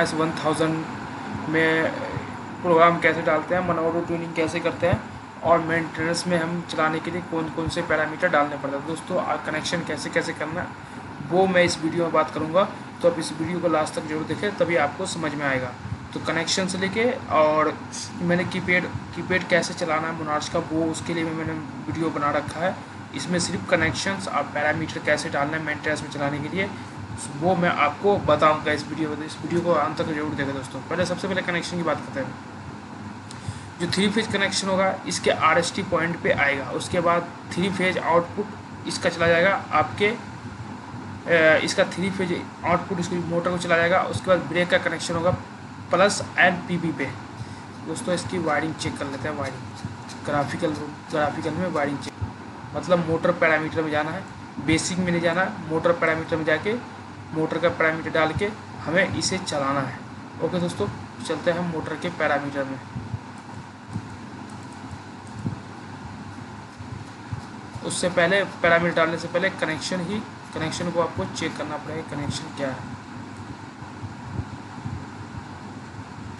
RS-1000 में programme कैसे डालते हैं, ऑटो ट्यूनिंग कैसे करते हैं, और मेंटेनेंस में हम चलाने के लिए कौन कौन से पैरामीटर डालने पड़ते हैं। दोस्तों कनेक्शन कैसे कैसे करना है वो मैं इस वीडियो में बात करूँगा, तो आप इस वीडियो को लास्ट तक जरूर देखें, तभी आपको समझ में आएगा। तो कनेक्शन से लेके और मैंने कीपैड कैसे चलाना है मोनार्च का, वो उसके लिए मैंने वीडियो बना रखा है। इसमें सिर्फ कनेक्शंस और पैरामीटर कैसे डालना है मेंटेनेंस में चलाने के लिए, वो मैं आपको बताऊंगा इस वीडियो में। इस वीडियो को अंत तक जरूर देखें दोस्तों। पहले सबसे पहले कनेक्शन की बात करते हैं। जो 3 फेज कनेक्शन होगा इसके RST पॉइंट पे आएगा, उसके बाद 3 फेज आउटपुट इसका चला जाएगा आपके इसका 3 फेज आउटपुट इसकी मोटर को चला जाएगा। उसके बाद ब्रेक का कनेक्शन होगा प्लस एंड PB पे। दोस्तों इसकी वायरिंग चेक कर लेते हैं। वायरिंग ग्राफिकल में वायरिंग चेक, मतलब मोटर पैरामीटर में जाना है, बेसिक में नहीं जाना, मोटर पैरामीटर में जाके मोटर का पैरामीटर डाल के हमें इसे चलाना है। ओके दोस्तों, चलते हैं हम मोटर के पैरामीटर में। उससे पहले पैरामीटर डालने से पहले कनेक्शन को आपको चेक करना पड़ेगा। कनेक्शन क्या है,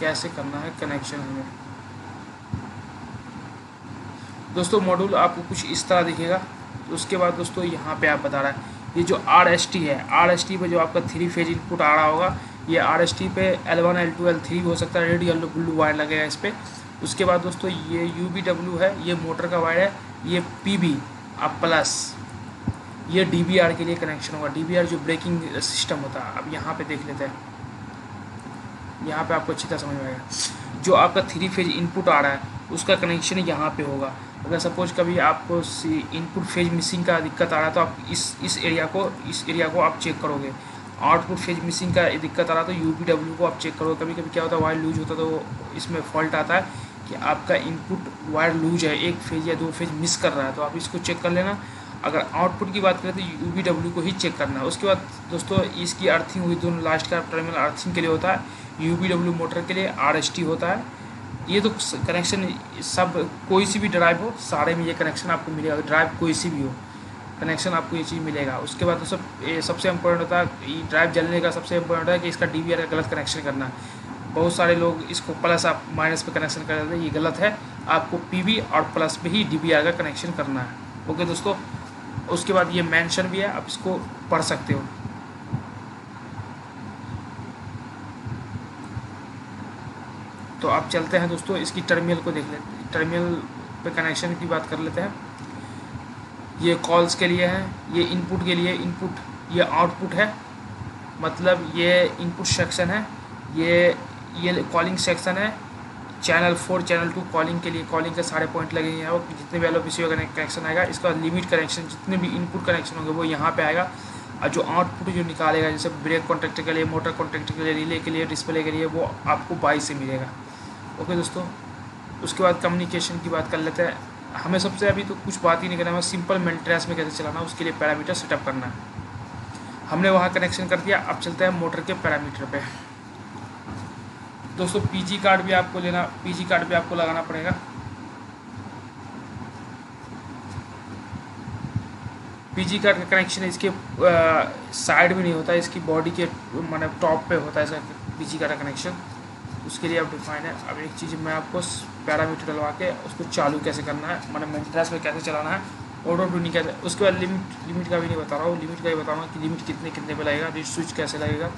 कैसे करना है कनेक्शन हमें। दोस्तों मॉड्यूल आपको कुछ इस तरह दिखेगा। उसके बाद दोस्तों यहाँ पे आप बता रहा है ये जो RST है, RST पे जो आपका 3 फेज इनपुट आ रहा होगा, ये RST पे L1 L2 L3 हो सकता है, रेड येलो ब्लू वायर लगेगा इस पर। उसके बाद दोस्तों ये UBW है, ये मोटर का वायर है, ये PB अब प्लस, ये DBR के लिए कनेक्शन होगा। DBR जो ब्रेकिंग सिस्टम होता है। अब यहाँ पे देख लेते हैं, यहाँ पे आपको अच्छी तरह समझ में आएगा। जो आपका 3 फेज इनपुट आ रहा है उसका कनेक्शन यहाँ पे होगा। अगर सपोज कभी आपको इनपुट फेज मिसिंग का दिक्कत आ रहा है तो आप इस एरिया को आप चेक करोगे। आउटपुट फेज मिसिंग का दिक्कत आ रहा है तो UBW को आप चेक करोगे। कभी कभी क्या होता है वायर लूज होता है तो इसमें फॉल्ट आता है कि आपका इनपुट वायर लूज है, 1 फेज या 2 फेज मिस कर रहा है, तो आप इसको चेक कर लेना। अगर आउटपुट की बात करें तो UBW को ही चेक करना है। उसके बाद दोस्तों इसकी अर्थिंग हुई, दोनों लास्ट का टर्मिनल अर्थिंग के लिए होता है। UBW मोटर के लिए RST होता है। ये तो कनेक्शन सब, कोई सी भी ड्राइव हो सारे में ये कनेक्शन आपको मिलेगा। ड्राइव कोई सी भी हो कनेक्शन आपको ये चीज़ मिलेगा। उसके बाद दोस्तों सबसे इम्पोर्टेंट होता है ड्राइव जलने का, सबसे इम्पोर्टेंट है कि इसका DBR का गलत कनेक्शन करना है। बहुत सारे लोग इसको प्लस आप माइनस पे कनेक्शन कर देते हैं, ये गलत है। आपको PB और प्लस पे ही DBR का कनेक्शन करना है। ओके दोस्तों, उसके बाद ये मेंशन भी है, आप इसको पढ़ सकते हो। तो आप चलते हैं दोस्तों इसकी टर्मिनल को देख लेते हैं। टर्मिनल पे कनेक्शन की बात कर लेते हैं। ये कॉल्स के लिए है, ये इनपुट के लिए इनपुट, ये आउटपुट है, मतलब ये इनपुट सेक्शन है, ये कॉलिंग सेक्शन है। चैनल 4 चैनल 2 कॉलिंग के लिए, कॉलिंग के सारे पॉइंट लगे हैं और जितने भी LOPCO का कनेक्शन आएगा। इसका लिमिट कनेक्शन, जितने भी इनपुट कनेक्शन होंगे वो यहाँ पे आएगा। और जो आउटपुट जो निकालेगा, जैसे ब्रेक कॉन्टैक्टर के लिए, मोटर कॉन्टैक्टर के लिए, रिले के लिए, डिस्प्ले के लिए, वो आपको 22 से मिलेगा। ओके दोस्तों, उसके बाद कम्युनिकेशन की बात कर लेते हैं। हमें सबसे अभी तो कुछ बात ही नहीं करना है, सिंपल मेंटेनेंस में कैसे चलाना है उसके लिए पैरामीटर सेटअप करना है। हमने वहाँ कनेक्शन कर दिया। अब चलते हैं मोटर के पैरामीटर पे। दोस्तों PG कार्ड भी आपको लेना, PG कार्ड भी आपको लगाना पड़ेगा। PG कार्ड का कनेक्शन इसके साइड में नहीं होता, इसकी बॉडी के मतलब टॉप पे होता है इसका PG कार्ड का कनेक्शन। उसके लिए अब डिफाइन है। अब एक चीज़ मैं आपको पैरामीटर डलवा के उसको चालू कैसे करना है, मतलब मेंटेनेंस में कैसे चलाना है, ऑटो ट्यूनिंग कैसे। उसके बाद लिमिट का भी नहीं बता रहा हूँ, लिमिट का ही बताऊँगा कि लिमिट कितने पे लगेगा, स्विच कैसे लगेगा।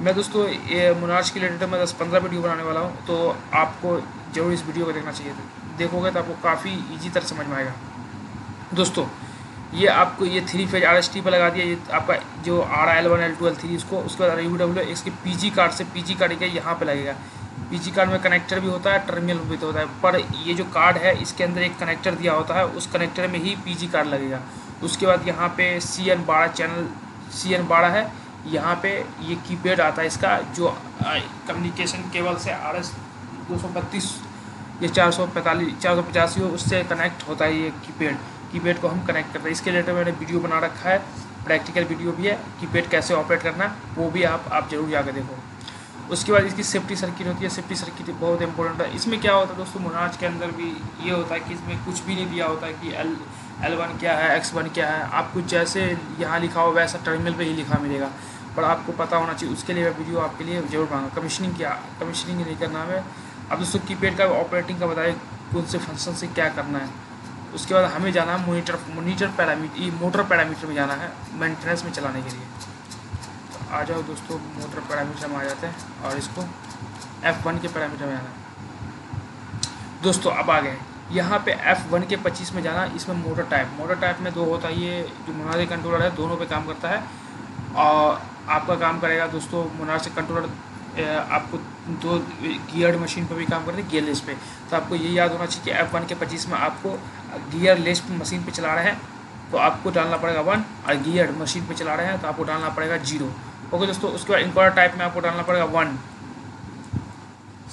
मैं दोस्तों ये मोनार्च के रिलेटेड मैं 10-15 वीडियो बनाने वाला हूँ, तो आपको जरूर इस वीडियो को देखना चाहिए। देखोगे तो आपको काफ़ी ईजी तरह समझ में आएगा। दोस्तों ये आपको ये 3 फेज RST पर लगा दिया, ये आपका जो आ रहा है L1 L2 L3 इसको। उसके बाद UBW इसके PG कार्ड से, PG कार्ड के यहाँ पे लगेगा। PG कार्ड में कनेक्टर भी होता है, टर्मिनल भी तो होता है, पर ये जो कार्ड है इसके अंदर एक कनेक्टर दिया होता है, उस कनेक्टर में ही PG कार्ड लगेगा। उसके बाद यहाँ पे CN12 चैनल CN12 है, यहाँ पे ये कीपैड आता है इसका, जो कम्युनिकेशन केबल से RS-232 या 485 उससे कनेक्ट होता है। ये कीपैड को हम कनेक्ट करते हैं। इसके रिलेटेड मैंने वीडियो बना रखा है, प्रैक्टिकल वीडियो भी है, कीपैड कैसे ऑपरेट करना है वो भी आप जरूर जाकर देखो। उसके बाद इसकी सेफ्टी सर्किट होती है। सेफ्टी सर्किट बहुत इंपॉर्टेंट है। इसमें क्या होता है दोस्तों, मोनार्च के अंदर भी ये होता है कि इसमें कुछ भी नहीं दिया होता है कि L1 क्या है, X1 क्या है। आपको जैसे यहाँ लिखा हो वैसा टर्मिनल पे ही लिखा मिलेगा। पर आपको पता होना चाहिए, उसके लिए मैं वीडियो आपके लिए जरूर बनाऊँगा। कमीशनिंग नहीं करना है। अब दोस्तों कीपैड का ऑपरेटिंग का बताइए कौन से फंक्शन से क्या करना है। उसके बाद हमें जाना है मोनीटर पैरामीटर, मोटर पैरामीटर में जाना है मेंटेनेंस में चलाने के लिए। तो आ जाओ दोस्तों, मोटर पैरामीटर में आ जाते हैं और इसको F1 के पैरामीटर में जाना है। दोस्तों अब आ गए यहाँ पे F1 के 25 में जाना। इसमें मोटर टाइप में दो होता है, ये जो मोनार कंट्रोलर है दोनों पे काम करता है। और आपका काम करेगा दोस्तों मोनार से कंट्रोलर आपको दो गियर्ड मशीन पे भी काम करते हैं, गियरलेस पे। तो आपको ये याद होना चाहिए कि F1 के 25 में आपको गियरलेस मशीन पे चला रहे हैं तो आपको डालना पड़ेगा 1, और गियर्ड मशीन पे चला रहे हैं तो आपको डालना पड़ेगा 0। ओके दोस्तों, उसके बाद इंकॉर्डर टाइप में आपको डालना पड़ेगा 1।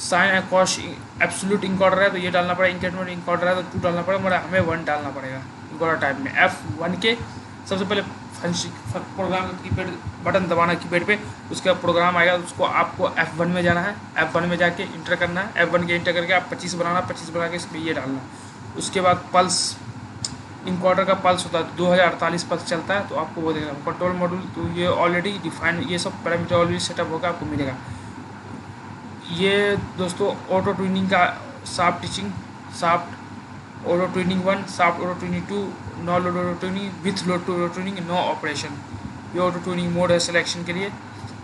साइन एंड कॉस एब्सोल्यूट इंकॉर्डर है तो ये डालना पड़ेगा, इंक्रीमेंट इंकॉर्डर है तो 2 डालना पड़ेगा, मतलब हमें 1 डालना पड़ेगा इंकॉर्डर टाइप में। F1 के सबसे पहले प्रोग्राम कीपैड बटन दबाना कीपैड पे, उसके बाद प्रोग्राम आएगा, उसको आपको F1 में जाना है। F1 में जाके इंटर करना है, F1 के इंटर करके आप 25 बनाना, 25 बना के इसमें ये डालना। उसके बाद पल्स, इंकॉर्डर का पल्स होता है 2048 पल्स चलता है तो आपको वो देगा। कंट्रोल मॉड्यूल तो ये ऑलरेडी डिफाइन, ये सब पैरामीटर ऑलरेडी सेटअप होगा, आपको मिलेगा। ये दोस्तों ऑटो ट्यूनिंग का soft auto tuning 1, soft auto tuning 2, no load auto tuning, with load auto tuning, no operation. ये ऑटो ट्यूनिंग मोड है सिलेक्शन के लिए।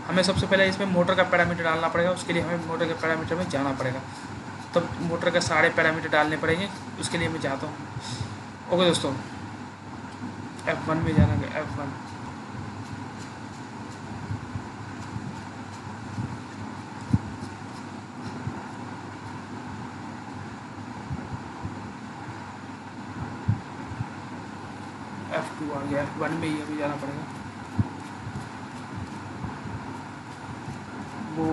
हमें सबसे पहले इसमें मोटर का पैरामीटर डालना पड़ेगा, उसके लिए हमें मोटर के पैरामीटर में जाना पड़ेगा, तब मोटर के सारे पैरामीटर डालने पड़ेंगे, उसके लिए मैं जाता हूँ। ओके दोस्तों, F1 में जाना है, F1 F2 आ गया, F1 में ही अभी जाना पड़ेगा। वो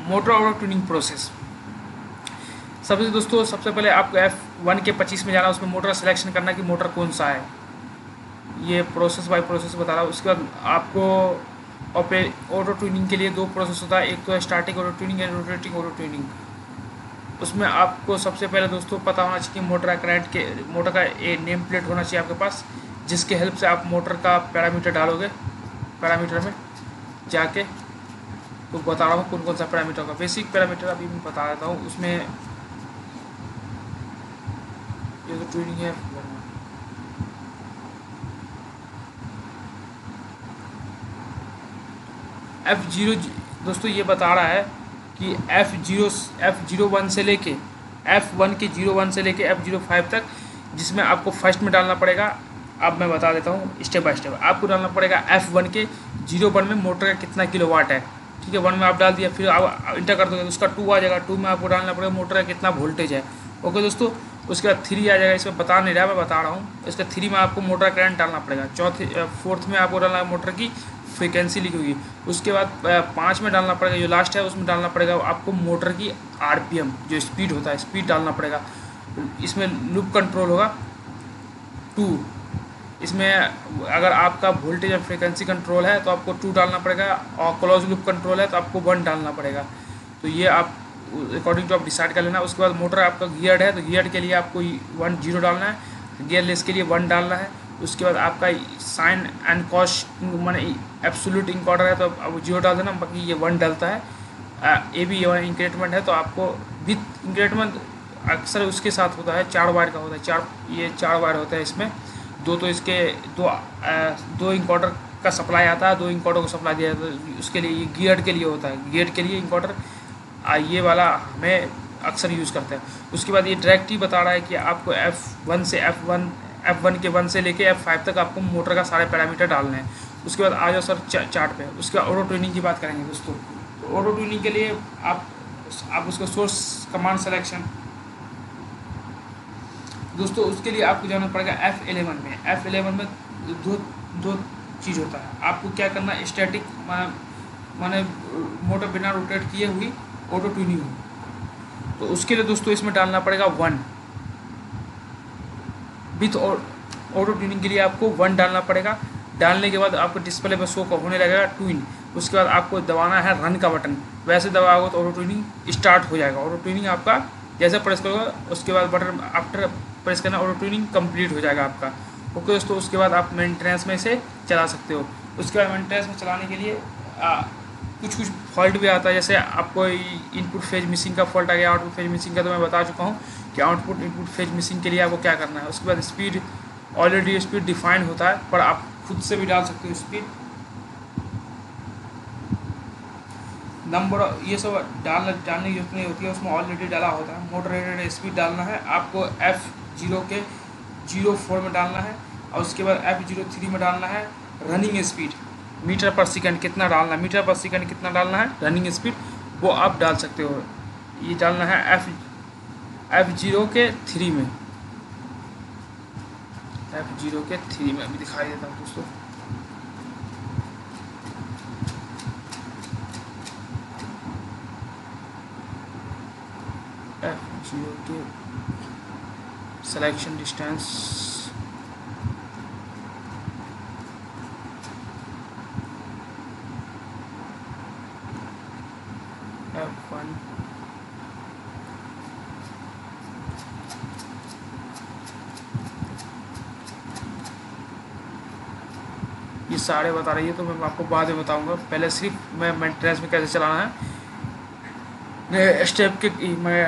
मोटर ऑटो ट्यूनिंग प्रोसेस, सबसे पहले आपको F1 के 25 में जाना, उसमें मोटर सिलेक्शन करना कि मोटर कौन सा है, ये प्रोसेस बाय प्रोसेस बता रहा हूँ। उसके बाद आपको ऑटो ट्यूनिंग के लिए 2 प्रोसेस होता है, एक तो है starting auto tuning and rotating auto tuning. उसमें आपको सबसे पहले दोस्तों पता होना चाहिए कि मोटर का नेम प्लेट होना चाहिए आपके पास, जिसके हेल्प से आप मोटर का पैरामीटर डालोगे। पैरामीटर में जाके तो बता रहा हूँ कौन कौन सा पैरामीटर होगा। बेसिक पैरामीटर अभी मैं बता देता हूँ। उसमें ये तो ट्यूनिंग है, F0 दोस्तों ये बता रहा है कि F01 से लेके F1 के 01 से लेके F05 तक, जिसमें आपको फर्स्ट में डालना पड़ेगा। अब मैं बता देता हूँ स्टेप बाय स्टेप। आपको डालना पड़ेगा F1 के 01 में मोटर का कितना किलोवाट है, ठीक है। 1 में आप डाल दिया, फिर आप इंटर कर दोगे तो उसका 2 आ जाएगा। 2 में आपको डालना पड़ेगा मोटर का कितना वोल्टेज है। ओके दोस्तों, उसके बाद 3 आ जाएगा, इसमें बता नहीं रहा, मैं बता रहा हूँ। इसका 3 में आपको मोटर करंट डालना पड़ेगा। 4th में आपको डालना मोटर की फ्रीक्वेंसी लिखी होगी। उसके बाद 5 में डालना पड़ेगा, जो लास्ट है उसमें डालना पड़ेगा आपको मोटर की RPM, जो स्पीड होता है, स्पीड डालना पड़ेगा। इसमें लूप कंट्रोल होगा 2। इसमें अगर आपका वोल्टेज और फ्रीक्वेंसी कंट्रोल है तो आपको 2 डालना पड़ेगा, और क्लोज लूप कंट्रोल है तो आपको 1 डालना पड़ेगा। तो ये आप अकॉर्डिंग टू आप डिसाइड कर लेना। उसके बाद मोटर आपका गियर्ड है तो गियर्ड के लिए आपको 0 डालना है, गियरलेस के लिए 1 डालना है। उसके बाद आपका साइन एंड कॉस माने एब्सोल्यूट इंकॉर्डर है तो अब 0 डाल देना, बाकी ये 1 डालता है। ये भी ये इंक्रीमेंट है तो आपको विथ इंक्रीमेंट अक्सर उसके साथ होता है, 4 वायर का होता है। ये 4 वायर होता है इसमें। तो इसके दो इंकॉर्डर का सप्लाई आता है, 2 इंकॉर्डर को सप्लाई दिया जाता है। उसके लिए ये गियर्ड के लिए होता है, गियर्ड के लिए इंकॉर्डर ये वाला हमें अक्सर यूज़ करते हैं। उसके बाद ये डायरेक्टली बता रहा है कि आपको F1 के 1 से लेके F5 तक आपको मोटर का सारे पैरामीटर डालने हैं। उसके बाद आ जाओ सर चार्ट पे। उसके बाद ऑटो ट्यूनिंग की बात करेंगे दोस्तों। तो ऑटो ट्यूनिंग के लिए आप उसका सोर्स कमांड सिलेक्शन दोस्तों, उसके लिए आपको जाना पड़ेगा F11 में। F11 में दो चीज़ होता है। आपको क्या करना है, स्टैटिक माने मोटर बिना रोटेट किए हुई ऑटो ट्यूनिंग हो, तो उसके लिए दोस्तों इसमें डालना पड़ेगा 1। विथ ऑटो ट्यूनिंग के लिए आपको 1 डालना पड़ेगा। डालने के बाद आपको डिस्प्ले पर शो होने लगेगा ट्यून। उसके बाद आपको दबाना है रन का बटन, वैसे दबाओगे तो ऑटो ट्यूनिंग स्टार्ट हो जाएगा। ऑटो ट्यूनिंग आपका जैसे प्रेस करोगे उसके बाद बटन आफ्टर प्रेस करना, ऑटो ट्यूनिंग कंप्लीट हो जाएगा आपका। ओके दोस्तों, उसके बाद आप मेंटेनेंस में से चला सकते हो। उसके बाद मेंटेनेंस में चलाने के लिए कुछ कुछ फॉल्ट भी आता है, जैसे आपको इनपुट फेज मिसिंग का फॉल्ट आ गया, आउटपुट फेज मिसिंग का तो मैं बता चुका हूँ कि आउटपुट इनपुट फेज मिसिंग के लिए आपको क्या करना है। उसके बाद स्पीड, ऑलरेडी स्पीड डिफाइन होता है, पर आप खुद से भी डाल सकते हो स्पीड नंबर, ये सब डालने की जरूरत नहीं होती है, उसमें ऑलरेडी डाला होता है। मोटर रेटेड स्पीड डालना है आपको F0 के 04 में डालना है, और उसके बाद F03 में डालना है रनिंग स्पीड, मीटर पर सेकंड कितना डालना है, मीटर पर सेकंड कितना डालना है रनिंग स्पीड, वो आप डाल सकते हो। ये डालना है F0 के 3 में, F0 के 3 में अभी दिखाई देता हूँ दोस्तों। F0 के सिलेक्शन डिस्टेंस F1 ये सारे बता रही है, तो मैं आपको बाद में बताऊंगा। पहले सिर्फ मैं मेंटेनेंस में कैसे चलाना है स्टेप के मैं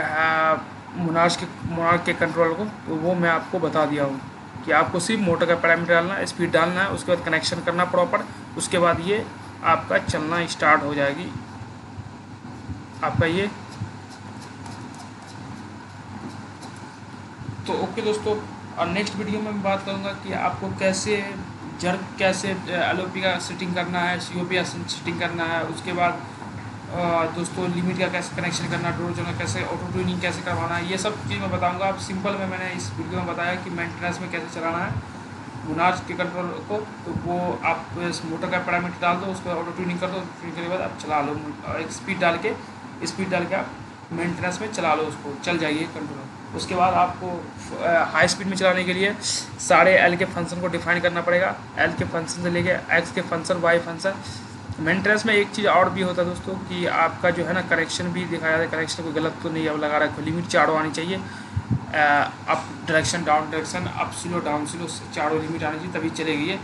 मोनार्क के कंट्रोल को, तो वो मैं आपको बता दिया हूँ कि आपको सिर्फ मोटर का पैरामीटर डालना है, स्पीड डालना है, उसके बाद कनेक्शन करना प्रॉपर, उसके बाद ये आपका चलना स्टार्ट हो जाएगी आपका ये। तो ओके दोस्तों, और नेक्स्ट वीडियो में मैं बात करूँगा कि आपको कैसे जर्क, कैसे LOP का सेटिंग करना है, COP का सेटिंग करना है, उसके बाद दोस्तों लिमिट का कैसे कनेक्शन करना, डोर जो है कैसे ऑटो ट्यूनिंग कैसे करवाना है, ये सब चीज़ मैं बताऊंगा। आप सिंपल में मैंने इस वीडियो में बताया कि मेंटेनेंस में कैसे चलाना है मोनार्क के कंट्रोल को, तो वो आप इस मोटर का पैरामीटर डाल दो, उसके बाद ऑटो ट्यूनिंग कर दो, ट्यूनिंग के बाद आप चला लो, एक स्पीड डाल के आप मेंटेनेंस में चला लो, उसको चल जाइए कंट्रोल। उसके बाद आपको हाई स्पीड में चलाने के लिए सारे L के फंक्शन को डिफाइन करना पड़ेगा, L के फंक्शन से लेके X के फंक्शन, Y फंक्शन। मेंटेनेंस में एक चीज़ और भी होता है दोस्तों कि आपका जो है ना करेक्शन भी दिखाया जाता है, करेक्शन कोई गलत तो नहीं अब लगा रहा है, लिमिट चारों आनी चाहिए, up direction, down direction, up slow down slow, चारों लिमिट आनी चाहिए तभी चलेगी ये।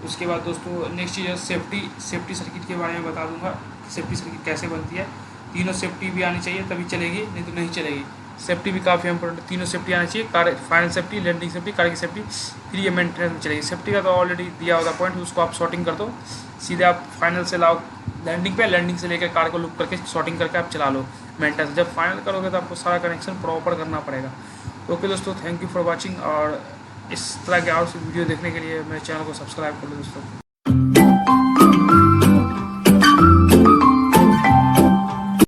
उसके बाद दोस्तों नेक्स्ट चीज़ है सेफ्टी सर्किट के बारे में बता दूंगा, सेफ्टी सर्किट कैसे बनती है। तीनों सेफ्टी भी आनी चाहिए तभी चलेगी, नहीं तो नहीं चलेगी। सेफ्टी भी काफ़ी इंपॉर्टेंट, तीनों सेफ्टी आनी चाहिए, car final safety, landing safety, car की सेफ्टी, फिर ये मेंटेनेंस में चलेगी। सेफ्टी का तो ऑलरेडी दिया होता पॉइंट, उसको आप शॉर्टिंग कर दो, सीधे आप फाइनल से लाओ लैंडिंग पे, लैंडिंग से लेकर कार को लुक करके शॉर्टिंग करके आप चला लो मेंटेनेंस। जब फाइनल करोगे तो आपको सारा कनेक्शन प्रॉपर करना पड़ेगा। ओके दोस्तों, थैंक यू फॉर वॉचिंग, और इस तरह के और वीडियो देखने के लिए मेरे चैनल को सब्सक्राइब कर लो दोस्तों।